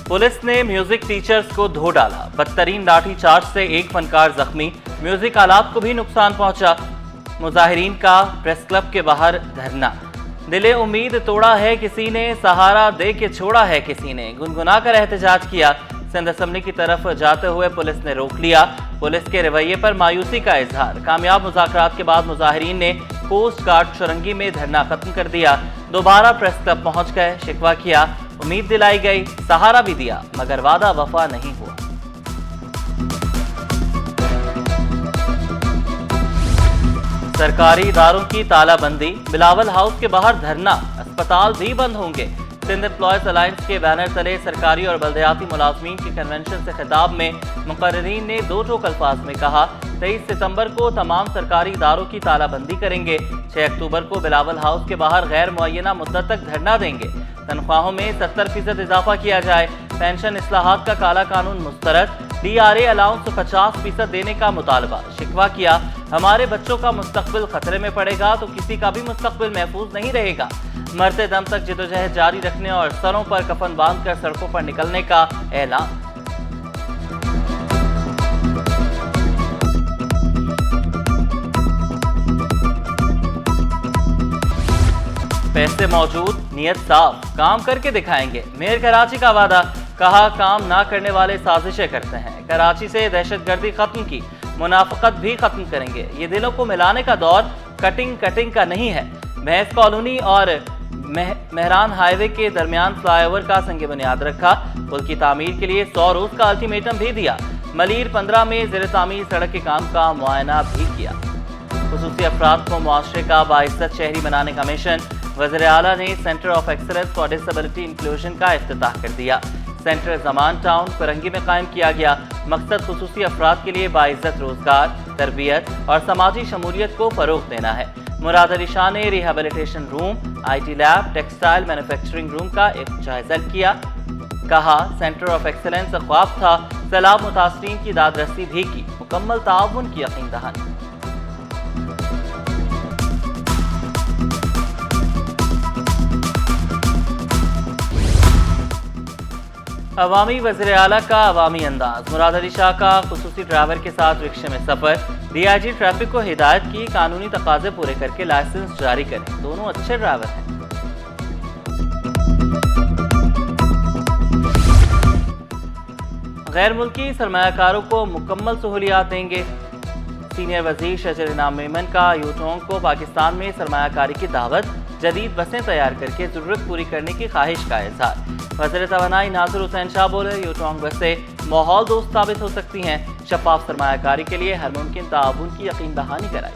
Police ने music teachers को धो डाला। बदतरीन लाठीचार्ज से एक फनकार जख्मी। म्यूजिक आलात को भी नुकसान पहुंचा। मुजाहिरीन का प्रेस क्लब के बाहर धरना। दिले उम्मीद तोड़ा है किसी ने, सहारा दे के छोड़ा है किसी ने। गुनगुना कर एहतजाज किया। सिंध असम्बली की तरफ जाते हुए पुलिस ने रोक लिया। पुलिस के रवैये पर मायूसी का इजहार। कामयाब मुज़ाकरात के बाद मुजाहिरीन ने कोस्ट गार्ड चुरंगी में धरना खत्म कर दिया। दोबारा प्रेस क्लब पहुंच गए, शिकवा किया, उम्मीद दिलाई गई, सहारा भी दिया, मगर वादा वफा नहीं हुआ। सरकारी इदारों की तालाबंदी। बिलावल हाउस के बाहर धरना। अस्पताल भी बंद होंगे। सिंध एम्प्लॉयज अलायंस के बैनर तले सरकारी और बल्दियाती मुलाजमीन के कन्वेंशन से खिताब में मुकर्रीरीन ने दो टोक अल्फाज में कहा, 23 सितंबर को तमाम सरकारी इदारों की तालाबंदी करेंगे। 6 अक्टूबर को बिलावल हाउस के बाहर गैर मुअय्यना मुद्दत तक धरना देंगे। तनख्वाहों में 70% इजाफा किया जाए। पेंशन इस्लाहात का काला कानून मुस्तरद। DRA अलाउंस 50% देने का मुतालबा। शिकवा किया, हमारे बच्चों का मुस्तकबिल खतरे में पड़ेगा तो किसी का भी मुस्तकबिल महफूज नहीं रहेगा। मरते दम तक जिदोजहद जारी रखने और सरों पर कफन बांधकर सड़कों पर निकलने का ऐलान। पैसे मौजूद, नियत साफ, काम करके दिखाएंगे। मेयर कराची का वादा। कहा, काम ना करने वाले साजिशें करते हैं। कराची से दहशतगर्दी खत्म की, मुनाफकत भी खत्म करेंगे। ये दिलों को मिलाने का दौर कटिंग का नहीं है। भैंस कॉलोनी और मेहरान हाईवे के दरमियान फ्लाईओवर का संग बुनियाद रखा। पुल की तामीर के लिए 100 रोज का अल्टीमेटम भी दिया। मलीर 15 में ज़ेर तामीर सड़क के काम का मुआयना भी किया। खुसूसी अफराद को मुआशरे का बाइज्जत शहरी बनाने का मिशन। वज़ीर आला ने centre of excellence for disability inclusion का इफ्तिताह कर दिया। सेंटर जमान टाउन फिरंगी में कायम किया गया। मकसद खुसूसी अफराद के लिए बाइज्जत रोजगार, तरबियत और समाजी शमूलियत को फरोग देना है। मुराद अली शाह ने rehabilitation room, IT lab, textile manufacturing room का जायजा किया। कहा, सेंटर ऑफ एक्सलेंस ख्वाब था, सैलाब मुतासरीन की दादरसी भी की, मुकम्मल ताउन की यकीन दहानी। अवामी वज़ीर आला का अवामी अंदाज। मुराद अली शाह का खुसूसी ड्राइवर के साथ रिक्शे में सफर। DIG ट्रैफिक को हिदायत की, कानूनी तकाजे पूरे करके लाइसेंस जारी करें। दोनों अच्छे ड्राइवर हैं। गैर मुल्की सरमायाकारों को मुकम्मल सहूलियात देंगे। सीनियर वजीर शजर इनाम मेमन का यूटोंग को पाकिस्तान में सरमायाकारी की दावत। जदीद बसें तैयार करके जरूरत पूरी करने की ख्वाहिश का इजहार। वज़ीर तवानाई नासिर हुसैन शाह बोले, यूटोंग बसें माहौल दोस्त साबित हो सकती हैं। शफाफ सरमायाकारी के लिए हर मुमकिन ताउन की यकीन दहानी कराई।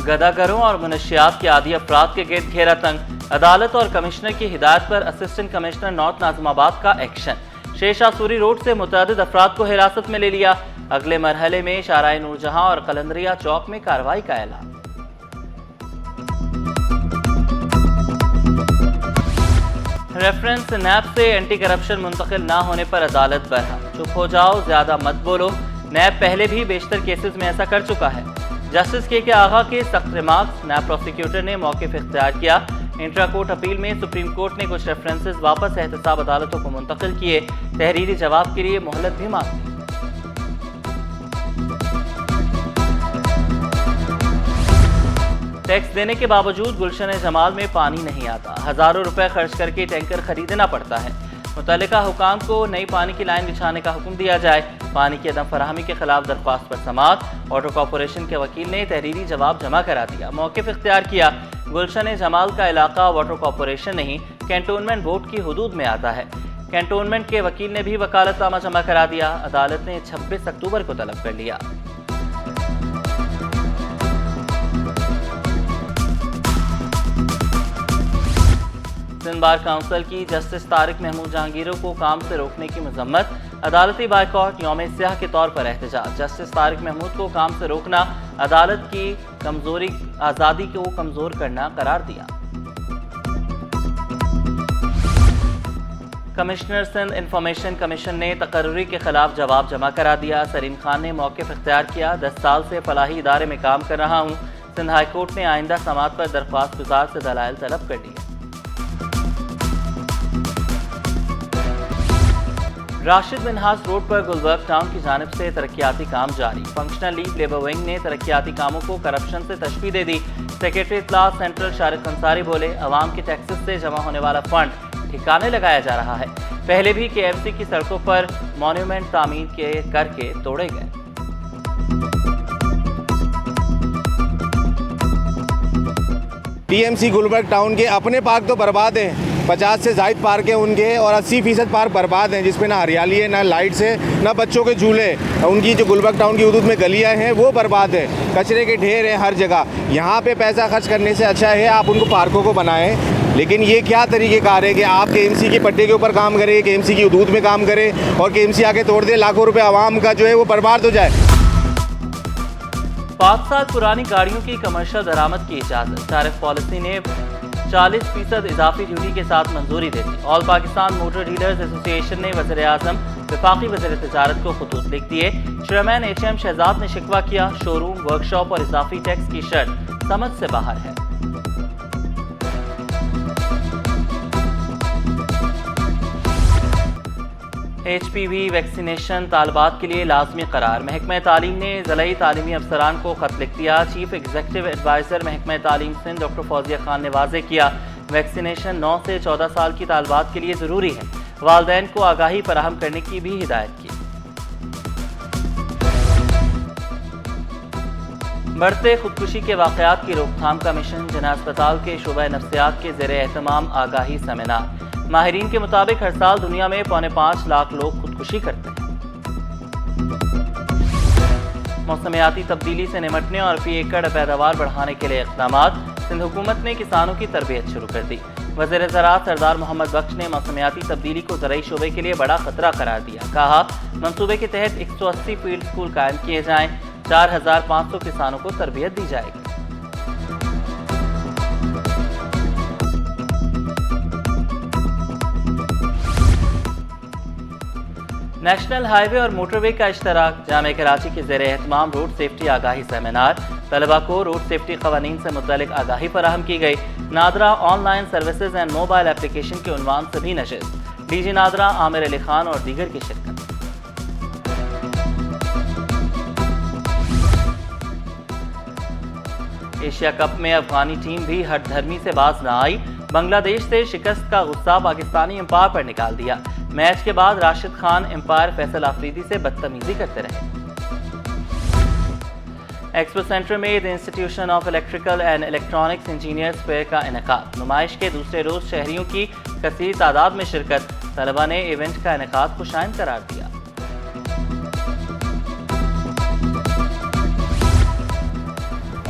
गदागरों और मुनशियात के आदी अफराद के गिर्द घेरा तंग। अदालत और कमिश्नर की हिदायत पर असिस्टेंट कमिश्नर नॉर्थ नाज़िमाबाद का एक्शन। शेरशाह सूरी रोड से मुतअद्दिद अफराद को हिरासत में ले लिया। अगले मरहले में शाहराह नूरजहां और कलंदरिया चौक में कार्रवाई का ऐलान। रेफरेंस नैब से एंटी करप्शन मुंतकिल ना होने पर अदालत बरहा। चुप हो जाओ, ज्यादा मत बोलो। नैब पहले भी बेशतर केसेस में ऐसा कर चुका है। जस्टिस के आगा के सख्त रिमार्क्स। नैब प्रोसिक्यूटर ने मौक़िफ़ इख्तियार किया। इंट्रा कोर्ट अपील में सुप्रीम कोर्ट ने कुछ रेफरेंसेस वापस एहतसाब अदालतों को मुंतकिल किए। तहरीरी जवाब के लिए मोहलत भी मांगी। टैक्स देने के बावजूद गुलशन जमाल में पानी नहीं आता। हजारों रुपए खर्च करके टैंकर खरीदना पड़ता है। मुतल्लिका हुकाम को नई पानी की लाइन बिछाने का हुक्म दिया जाए। पानी की अदम फराहमी के खिलाफ दरख्वास्त पर समाअत। वाटर कॉरपोरेशन के वकील ने तहरीरी जवाब जमा करा दिया। मौक़िफ़ इख्तियार किया। गुलशन जमाल का इलाका वाटर कॉरपोरेशन नहीं, कैंटोनमेंट बोर्ड की हुदूद में आता है। कैंटोनमेंट के वकील ने भी वकालतनामा जमा करा दिया। अदालत ने 26 अक्टूबर को तलब कर लिया। सिंध बार काउंसिल की जस्टिस तारिक महमूद जहांगीरों को काम से रोकने की मजम्मत। अदालती बायकॉट, यौम स्याह के तौर पर एहतजाज। जस्टिस तारिक महमूद को काम से रोकना अदालत की कमजोरी, आज़ादी को कमजोर करना करार दिया। कमिश्नर सिंध इंफॉर्मेशन कमीशन ने तकर्री के खिलाफ जवाब जमा करा दिया। सलीम खान ने मौक़िफ़ इख्तियार किया। 10 साल से फलाही इदारे में काम कर रहा हूँ। सिंध हाई कोर्ट ने आइंदा समात पर दरख्वास्त गुजार से दलाइल तलब कर लिए। राशिद मिन्हास रोड पर गुलबर्ग टाउन की जानिब से तरक्याती काम जारी। फंक्शनल लीग लेबर विंग ने तरक्याती कामों को करप्शन से तशबीह दे दी। सेक्रेटरी इत्तलात सेंट्रल शारिक अंसारी बोले, अवाम के टैक्सेस से जमा होने वाला फंड ठिकाने लगाया जा रहा है। पहले भी KMC की सड़कों पर मॉन्यूमेंट तामीर करके तोड़े गए। TMC गुलबर्ग टाउन के अपने पार्क तो बर्बाद हैं, 50 से ज़ायद पार्क हैं उनके, और 80% पार्क बर्बाद हैं, जिसमें ना हरियाली है, ना लाइट्स है, ना बच्चों के झूले। उनकी जो गुलबर्ग टाउन की हदूद में गलियां हैं वो बर्बाद है, कचरे के ढेर हैं हर जगह। यहाँ पे पैसा खर्च करने से अच्छा है आप उनको पार्कों को बनाएं। लेकिन ये क्या तरीक़ेकार है कि आप KMC के पट्टे के ऊपर काम करें, KMC की हदूद में काम करें और KMC आके तोड़ दे, लाखों रुपये आवाम का जो है वो बर्बाद हो जाए। 5 साल पुरानी गाड़ियों की कमर्शियल दरामद की इजाज़त। टैरिफ पॉलिसी ने 40% इजाफी ड्यूटी के साथ मंजूरी दे दी। All Pakistan motor dealers association ने वज़ीर आज़म वफाकी वज़ीर तिजारत को खतूत लिख दिए। चेयरमैन HM शहजाद ने शिकवा किया, शोरूम, वर्कशॉप और इजाफी टैक्स की शर्त समझ से बाहर है। HPV वैक्सीनेशन तालिबात के लिए लाजमी करार। महकमा तालीम ने ज़िलाई तालीमी अफसरान को खत लिख दिया। चीफ एग्जीक्यूटिव एडवाइज़र महकमा तालीम सिंध डॉक्टर फौजिया खान ने वाज़ेह किया, वैक्सीनेशन 9 से 14 साल की तालिबात के लिए ज़रूरी है। वालिदैन को आगाही फराहम करने की भी हिदायत की। बढ़ते खुदकुशी के वाक़यात की रोकथाम का मिशन। जिना अस्पताल के शोबा नफ्सियात के ज़ेरे एहतमाम आगाही सेमिनार। माहिरीन के मुताबिक हर साल दुनिया में 5.25 लाख लोग खुदकुशी करते हैं। मौसमियाती तब्दीली से निमटने और फी एकड़ पैदावार बढ़ाने के लिए इक़दामात। सिंध हुकूमत ने किसानों की तरबियत शुरू कर दी। वज़ीर ज़राअत सरदार मोहम्मद बख्श ने मौसमियाती तब्दीली को ज़राई शोबे के लिए बड़ा खतरा करार दिया। कहा, मंसूबे के तहत 180 फील्ड स्कूल कायम किए जाएं, 4500 किसानों को तरबियत दी जाएगी। नेशनल हाईवे और मोटरवे का इश्तराक। जामे कराची के ज़ेरे एहतमाम रोड सेफ्टी आगाही सेमिनार। तलबा को रोड सेफ्टी क़वानीन से मुतल्लिक़ आगाही फराहम की गई। NADRA online services and mobile application के उन्वान से भी नशिस्त। DG नादरा आमिर अली खान और दीगर की शिरकत। एशिया कप में अफगानी टीम भी हठधर्मी से बाज न आई। बांग्लादेश से शिकस्त का गुस्सा पाकिस्तानी एम्पायर पर निकाल दिया। मैच के बाद राशिद खान एम्पायर फैसल आफरीदी से बदतमीजी करते रहे। एक्सपो सेंटर में the institution of electrical and electronics engineers fair का इनेकाद। नुमाइश के दूसरे रोज शहरियों की कसीर तादाद में शिरकत। तलबा ने इवेंट का इनेकाद खुशाइन करार दिया।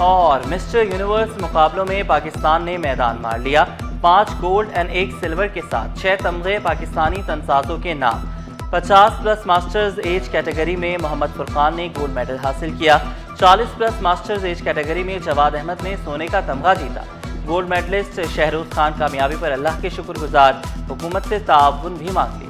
और मिस्टर यूनिवर्स मुकाबलों में पाकिस्तान ने मैदान मार लिया। 5 गोल्ड और 1 सिल्वर के साथ 6 तमगे पाकिस्तानी तनसाजों के नाम। 50+ मास्टर्स एज कैटेगरी में मोहम्मद फुरकान ने गोल्ड मेडल हासिल किया। 40+ मास्टर्स एज कैटेगरी में जवाद अहमद ने सोने का तमगा जीता। गोल्ड मेडलिस्ट शहरोज खान कामयाबी पर अल्लाह के शुक्रगुजार, हुकूमत से ताउन भी मांग लिया।